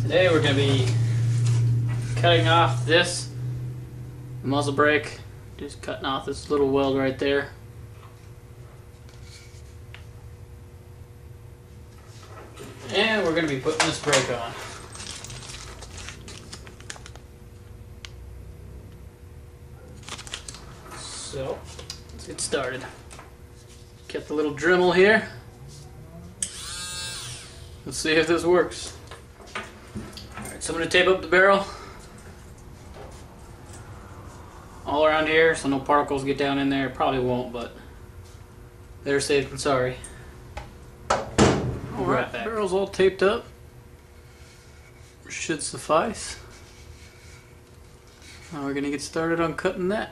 Today we're going to be cutting off this muzzle brake, just cutting off this little weld right there. And we're going to be putting this brake on. So, let's get started. Get the little Dremel here. Let's see if this works. So I'm going to tape up the barrel all around here so no particles get down in there. Probably won't, but better safe than sorry. Alright, barrel's all taped up. Should suffice. Now we're going to get started on cutting that.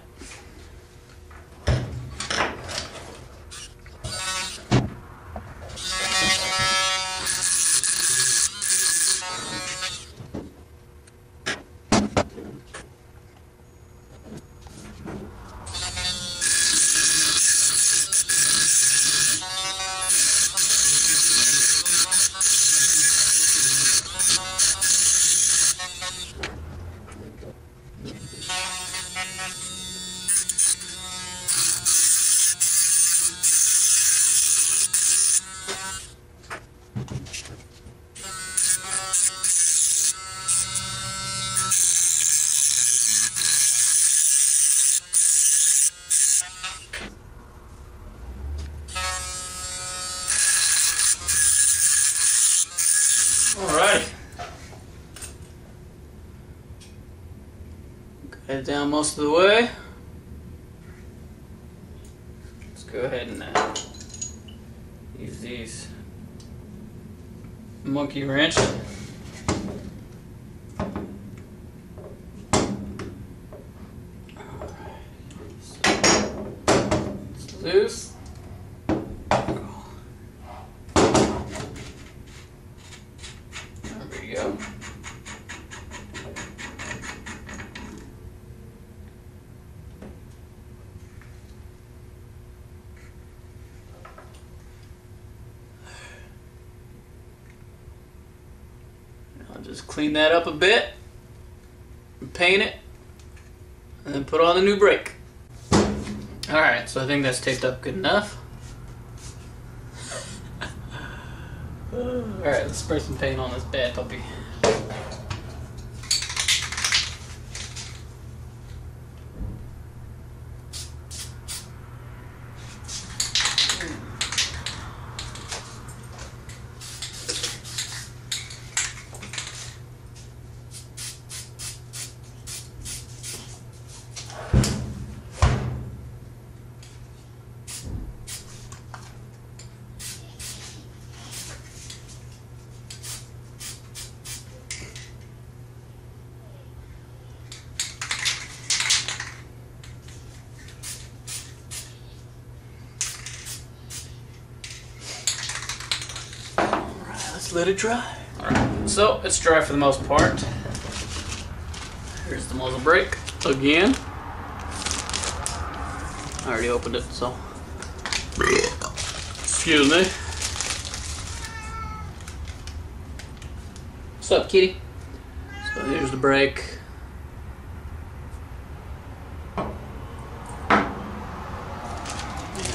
Alright. Got it down most of the way. Let's go ahead and use these monkey wrench. It's loose. There we go. I'll just clean that up a bit, and paint it, and then put on the new brake. Alright, so I think that's taped up good enough. Alright, let's spray some paint on this bad puppy. Let's let it dry. Alright, so it's dry for the most part. Here's the muzzle brake again. I already opened it, so excuse me. What's up, kitty? So here's the brake.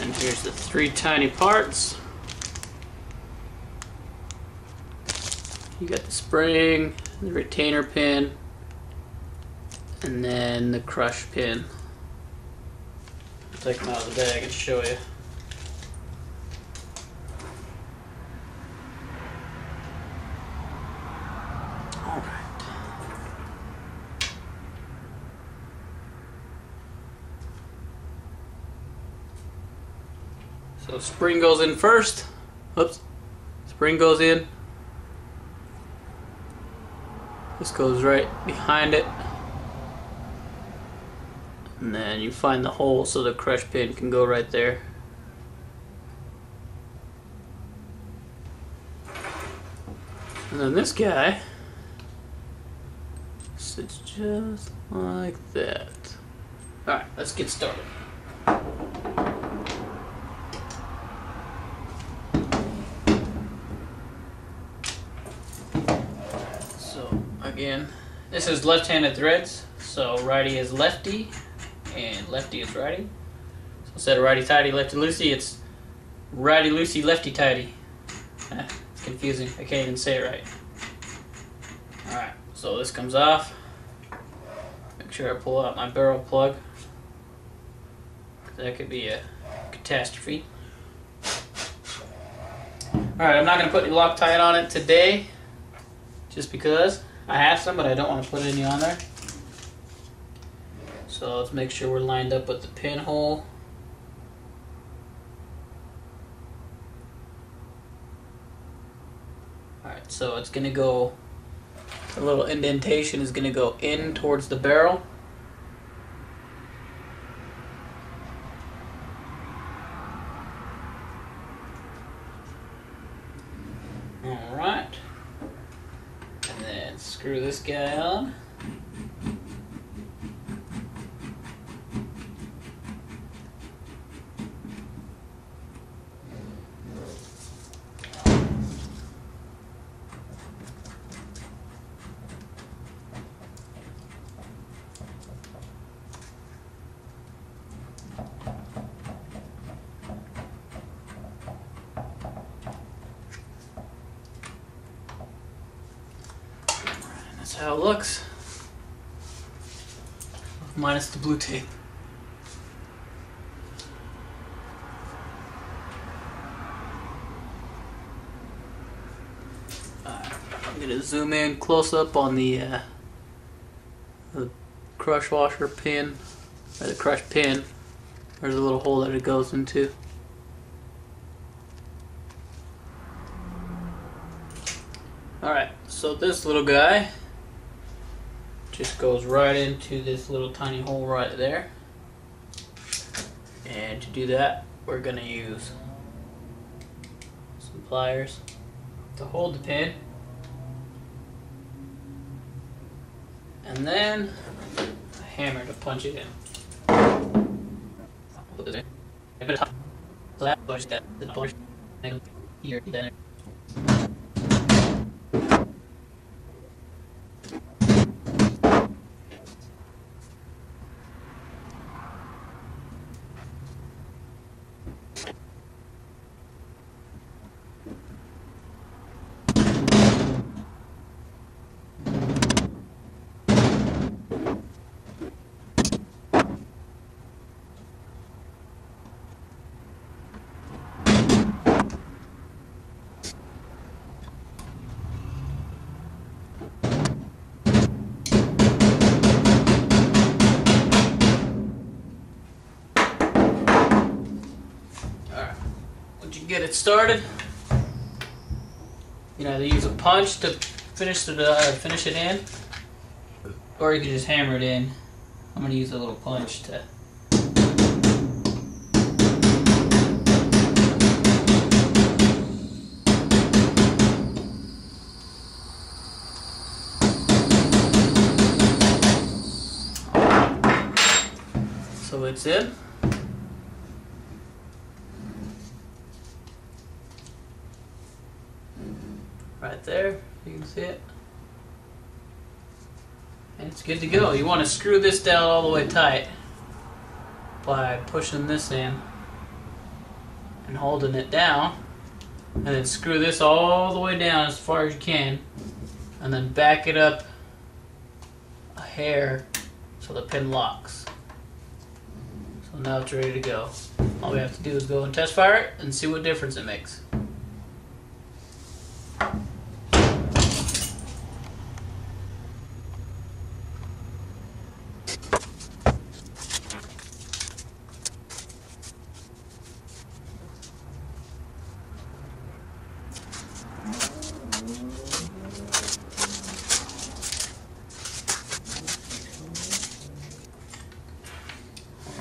And here's the three tiny parts. You got the spring, the retainer pin, and then the crush pin. I'll take them out of the bag and show you. Alright. So spring goes in first. Oops. Spring goes in. This goes right behind it. And then you find the hole so the crush pin can go right there. And then this guy sits just like that. Alright, let's get started. So again, this is left-handed threads, so righty is lefty and lefty is righty. So instead of righty-tighty, lefty-loosey, it's righty-loosey, lefty-tighty. It's confusing, I can't even say it right. Alright, so this comes off. Make sure I pull out my barrel plug. That could be a catastrophe. Alright, I'm not going to put any Loctite on it today, just because I have some, but I don't want to put any on there. So let's make sure we're lined up with the pinhole. Alright, so it's going to go, the little indentation is going to go in towards the barrel. Alright, and then screw this guy on. That's how it looks, minus the blue tape. I'm going to zoom in close up on the crush washer pin, or the crush pin. There's a little hole that it goes into. Alright, so this little guy just goes right into this little tiny hole right there. And to do that, we're going to use some pliers to hold the pin. And then a hammer to punch it in. Get it started, you know, they use a punch to finish it in, or you can just hammer it in. I'm going to use a little punch to. So it's in. Right there, you can see it. And it's good to go. You want to screw this down all the way tight by pushing this in and holding it down. And then screw this all the way down as far as you can. And then back it up a hair so the pin locks. So now it's ready to go. All we have to do is go and test fire it and see what difference it makes.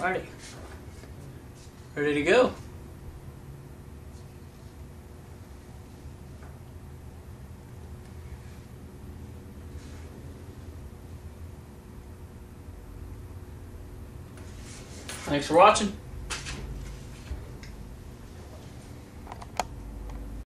Alrighty. Ready to go. Thanks for watching.